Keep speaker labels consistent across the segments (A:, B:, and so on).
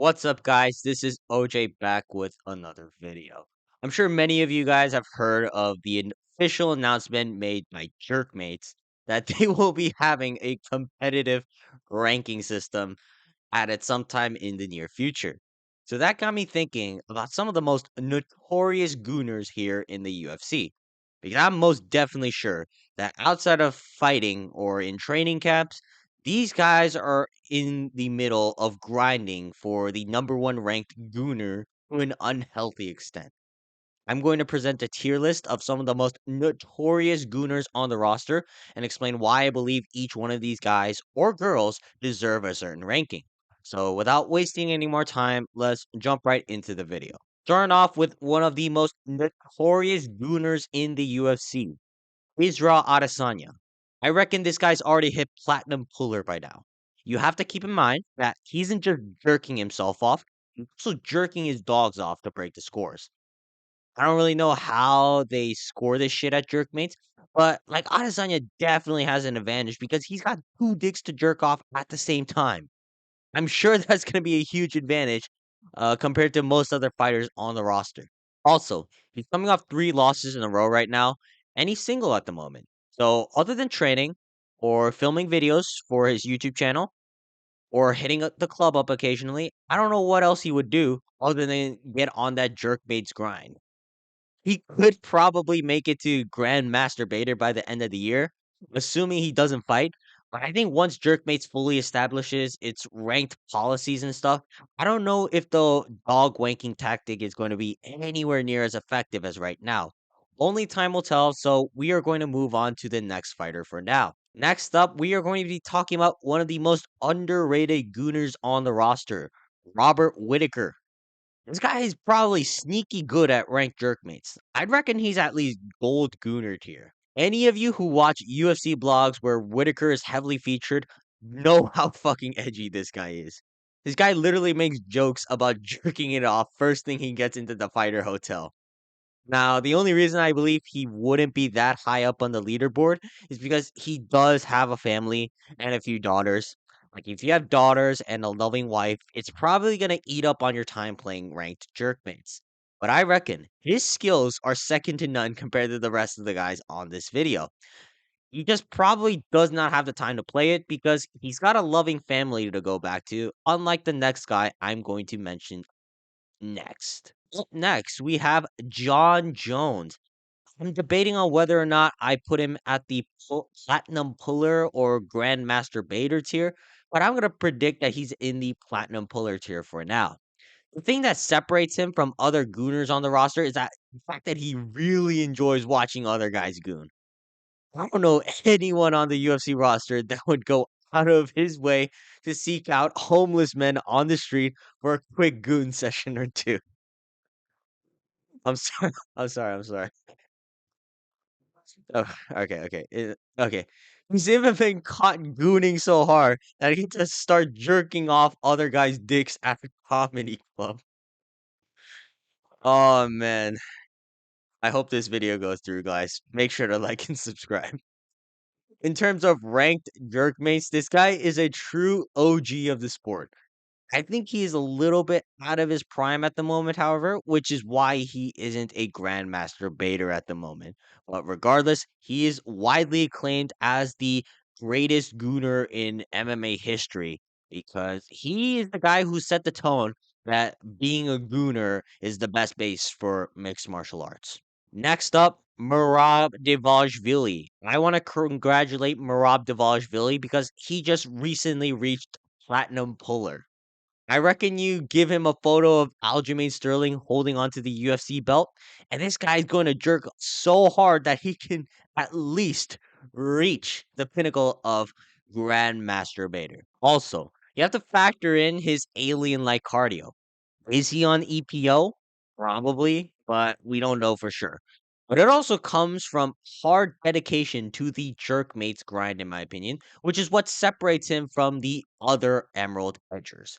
A: What's up, guys? This is OJ back with another video. I'm sure many of you guys have heard of the official announcement made by JerkMates that they will be having a competitive ranking system added sometime in the near future. So that got me thinking about some of the most notorious gooners here in the UFC. Because I'm most definitely sure that outside of fighting or in training camps, these guys are in the middle of grinding for the number one ranked gooner to an unhealthy extent. I'm going to present a tier list of some of the most notorious gooners on the roster and explain why I believe each one of these guys or girls deserve a certain ranking. So, without wasting any more time, let's jump right into the video. Starting off with one of the most notorious gooners in the UFC, Israel Adesanya. I reckon this guy's already hit platinum puller by now. You have to keep in mind that he isn't just jerking himself off, he's also jerking his dogs off to break the scores. I don't really know how they score this shit at JerkMates, but like Adesanya definitely has an advantage because he's got two dicks to jerk off at the same time. I'm sure that's going to be a huge advantage compared to most other fighters on the roster. Also, he's coming off three losses in a row right now, and he's single at the moment. So, other than training or filming videos for his YouTube channel or hitting the club up occasionally, I don't know what else he would do other than get on that jerkbaits grind. He could probably make it to Grandmaster Bader by the end of the year, assuming he doesn't fight. But I think once Jerkmates fully establishes its ranked policies and stuff, I don't know if the dog wanking tactic is going to be anywhere near as effective as right now. Only time will tell, so we are going to move on to the next fighter for now. Next up, we are going to be talking about one of the most underrated gooners on the roster, Robert Whittaker. This guy is probably sneaky good at ranked jerkmates. I'd reckon he's at least gold gooner tier. Any of you who watch UFC blogs where Whitaker is heavily featured know how fucking edgy this guy is. This guy literally makes jokes about jerking it off first thing he gets into the fighter hotel. Now, the only reason I believe he wouldn't be that high up on the leaderboard is because he does have a family and a few daughters. Like, if you have daughters and a loving wife, it's probably going to eat up on your time playing ranked jerkmates. But I reckon his skills are second to none compared to the rest of the guys on this video. He just probably does not have the time to play it because he's got a loving family to go back to, unlike the next guy I'm going to mention next. Up next, we have Jon Jones. I'm debating on whether or not I put him at the platinum puller or grandmaster baiter tier, but I'm going to predict that he's in the platinum puller tier for now. The thing that separates him from other gooners on the roster is that the fact that he really enjoys watching other guys goon. I don't know anyone on the UFC roster that would go out of his way to seek out homeless men on the street for a quick goon session or two. I'm sorry. I'm sorry. I'm sorry. Oh, okay, okay, okay. He's even been caught gooning so hard that he just start jerking off other guys' dicks at the comedy club. Oh man, I hope this video goes through, guys. Make sure to like and subscribe. In terms of ranked jerkmates, this guy is a true OG of the sport. I think he is a little bit out of his prime at the moment, however, which is why he isn't a Grandmaster Bader at the moment. But regardless, he is widely acclaimed as the greatest gooner in MMA history because he is the guy who set the tone that being a gooner is the best base for mixed martial arts. Next up, Merab Dvalishvili. I want to congratulate Merab Dvalishvili because he just recently reached platinum puller. I reckon you give him a photo of Aljamain Sterling holding onto the UFC belt, and this guy's going to jerk so hard that he can at least reach the pinnacle of Grand Masturbator. Also, you have to factor in his alien-like cardio. Is he on EPO? Probably, but we don't know for sure. But it also comes from hard dedication to the jerkmates grind, in my opinion, which is what separates him from the other Emerald Edgers.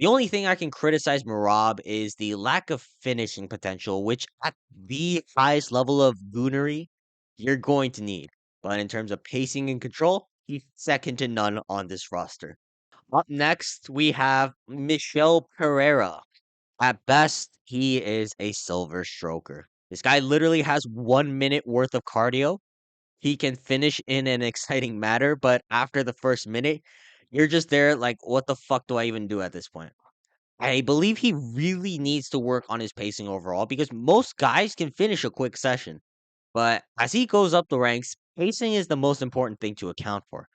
A: The only thing I can criticize Marab is the lack of finishing potential, which at the highest level of goonery, you're going to need. But in terms of pacing and control, he's second to none on this roster. Up next, we have Michel Pereira. At best, he is a silver stroker. This guy literally has 1 minute worth of cardio. He can finish in an exciting manner, but after the first minute, you're just there like, what the fuck do I even do at this point? I believe he really needs to work on his pacing overall because most guys can finish a quick session. But as he goes up the ranks, pacing is the most important thing to account for.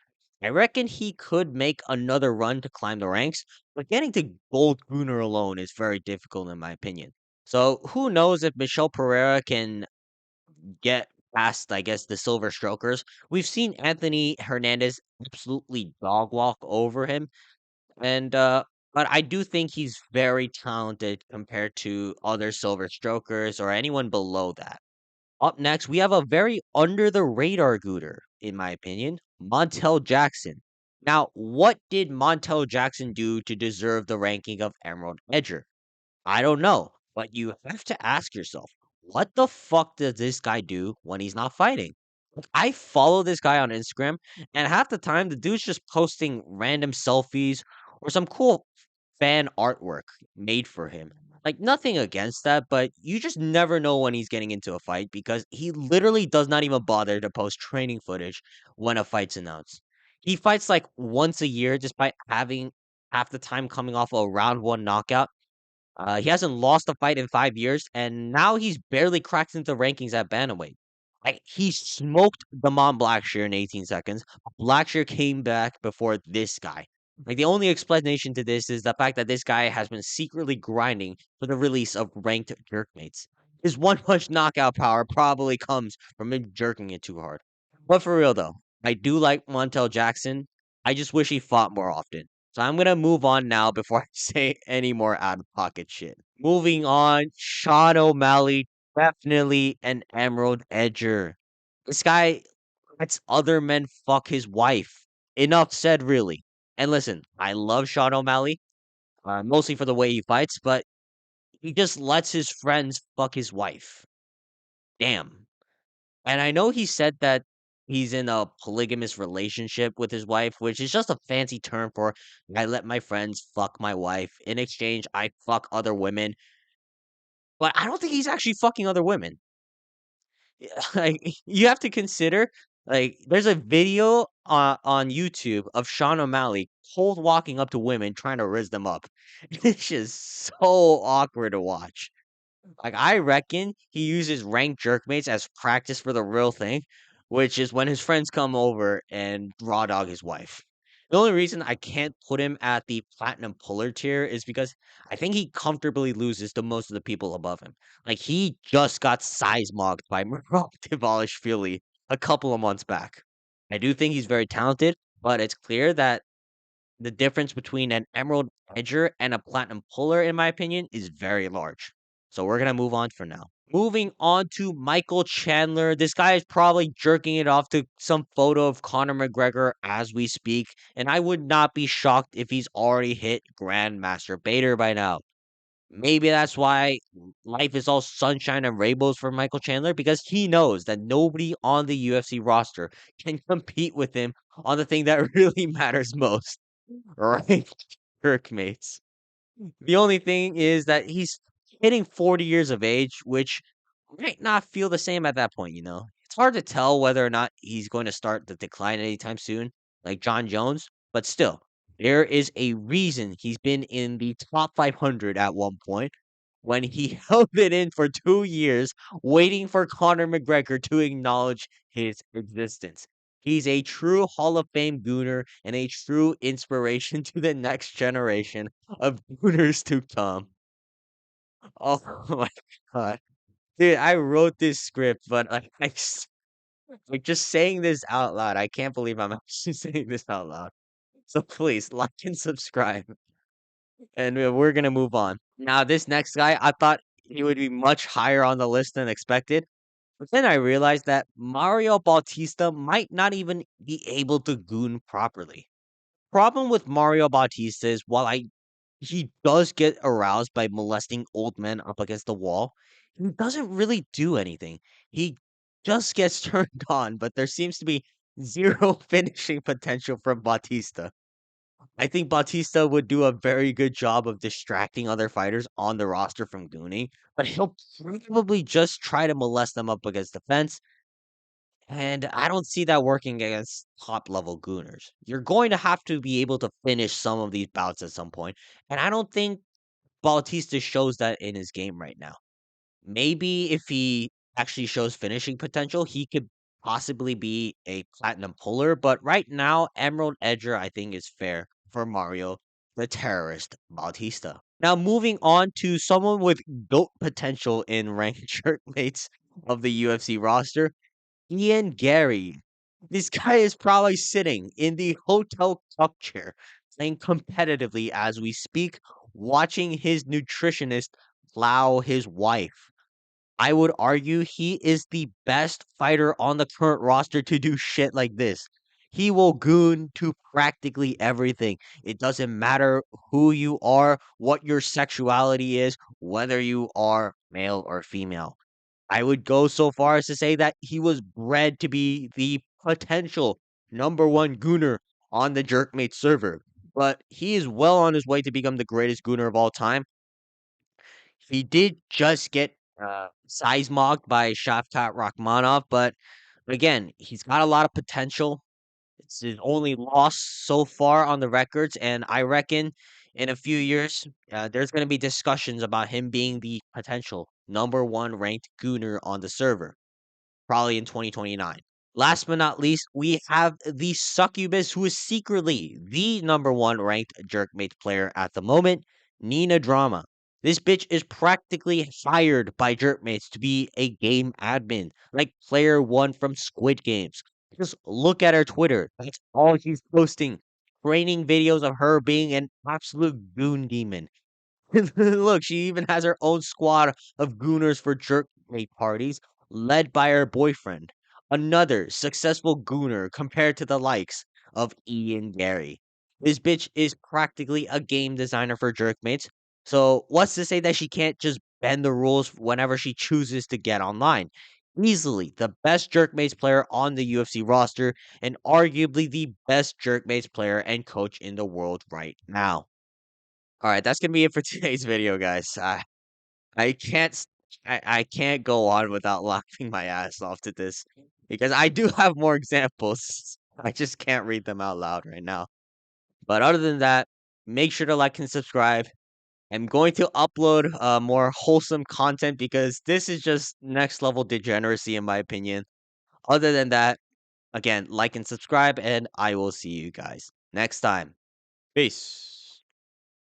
A: I reckon he could make another run to climb the ranks, but getting to Gold Gunner alone is very difficult in my opinion. So who knows if Michel Pereira can get past, I guess, the Silver Strokers. We've seen Anthony Hernandez absolutely dog walk over him, and but I do think he's very talented compared to other Silver Strokers or anyone below that. Up next, we have a very under the radar gooter, in my opinion, Montel Jackson. Now, what did Montel Jackson do to deserve the ranking of Emerald Edger? I don't know, but you have to ask yourself, what the fuck does this guy do when he's not fighting? Like, I follow this guy on Instagram, and half the time the dude's just posting random selfies or some cool fan artwork made for him. Like nothing against that, but you just never know when he's getting into a fight because he literally does not even bother to post training footage when a fight's announced. He fights like once a year despite having half the time coming off a round one knockout. He hasn't lost a fight in 5 years, and now he's barely cracked into rankings at bantamweight. Like he smoked Damon Blackshear in 18 seconds. Blackshear came back before this guy. Like the only explanation to this is the fact that this guy has been secretly grinding for the release of ranked jerkmates. His one punch knockout power probably comes from him jerking it too hard. But for real though, I do like Montel Jackson. I just wish he fought more often. So I'm gonna move on now before I say any more out of pocket shit. Moving on, Sean O'Malley, definitely an Emerald Edger. This guy lets other men fuck his wife. Enough said, really. And listen, I love Sean O'Malley, mostly for the way he fights, but he just lets his friends fuck his wife. Damn. And I know he said that he's in a polygamous relationship with his wife, which is just a fancy term for I let my friends fuck my wife. In exchange, I fuck other women. But I don't think he's actually fucking other women. Like you have to consider, like there's a video on YouTube of Sean O'Malley cold walking up to women trying to riz them up. It's just so awkward to watch. Like, I reckon he uses ranked jerkmates as practice for the real thing, which is when his friends come over and raw dog his wife. The only reason I can't put him at the platinum puller tier is because I think he comfortably loses to most of the people above him. Like, he just got size mocked by Merab Dvalishvili a couple of months back. I do think he's very talented, but it's clear that the difference between an emerald edger and a platinum puller, in my opinion, is very large. So we're gonna move on for now. Moving on to Michael Chandler. This guy is probably jerking it off to some photo of Conor McGregor as we speak, and I would not be shocked if he's already hit Grandmaster Bader by now. Maybe that's why life is all sunshine and rainbows for Michael Chandler because he knows that nobody on the UFC roster can compete with him on the thing that really matters most. Right, Jerkmates. The only thing is that he's hitting 40 years of age, which might not feel the same at that point, you know? It's hard to tell whether or not he's going to start the decline anytime soon, like Jon Jones, but still, there is a reason he's been in the top 500 at one point when he held it in for 2 years, waiting for Conor McGregor to acknowledge his existence. He's a true Hall of Fame gooner and a true inspiration to the next generation of gooners to come. Oh my god. Dude, I wrote this script, but like just saying this out loud, I can't believe I'm actually saying this out loud. So please like and subscribe, and we're gonna move on. Now, this next guy, I thought he would be much higher on the list than expected, but then I realized that Mario Bautista might not even be able to goon properly. Problem with Mario Bautista is while I he does get aroused by molesting old men up against the wall, he doesn't really do anything. He just gets turned on, but there seems to be zero finishing potential from Bautista. I think Bautista would do a very good job of distracting other fighters on the roster from gooning, but he'll probably just try to molest them up against the fence. And I don't see that working against top level gooners. You're going to have to be able to finish some of these bouts at some point, and I don't think Bautista shows that in his game right now. Maybe if he actually shows finishing potential, he could possibly be a platinum puller. But right now, Emerald Edger, I think, is fair for Mario, the terrorist Bautista. Now, moving on to someone with GOAT potential in ranked jerkmates of the UFC roster, Garry. This guy is probably sitting in the hotel tuck chair, playing competitively as we speak, watching his nutritionist plow his wife. I would argue he is the best fighter on the current roster to do shit like this. He will goon to practically everything. It doesn't matter who you are, what your sexuality is, whether you are male or female. I would go so far as to say that he was bred to be the potential number one gooner on the Jerkmate server. But he is well on his way to become the greatest gooner of all time. He did just get size mocked by Shavkat Rakhmonov, but again, he's got a lot of potential. It's his only loss so far on the records, and I reckon in a few years, there's going to be discussions about him being the potential number one ranked gooner on the server probably in 2029. Last but not least, we have the succubus who is secretly the number one ranked jerkmate player at the moment, Nina Drama. This bitch is practically hired by jerkmates to be a game admin, like player one from Squid Games. Just look at her Twitter. That's all she's posting. Training videos of her being an absolute goon demon. Look, she even has her own squad of gooners for jerkbait parties, led by her boyfriend. Another successful gooner compared to the likes of Garry. This bitch is practically a game designer for jerkmates. So what's to say that she can't just bend the rules whenever she chooses to get online? Easily the best jerkmates player on the UFC roster, and arguably the best jerkmates player and coach in the world right now. All right, that's gonna be it for today's video, guys. I can't I can't go on without laughing my ass off to this because I do have more examples. I just can't read them out loud right now. But other than that, make sure to like and subscribe. I'm going to upload more wholesome content because this is just next level degeneracy in my opinion. Other than that, again, like and subscribe, and I will see you guys next time. Peace.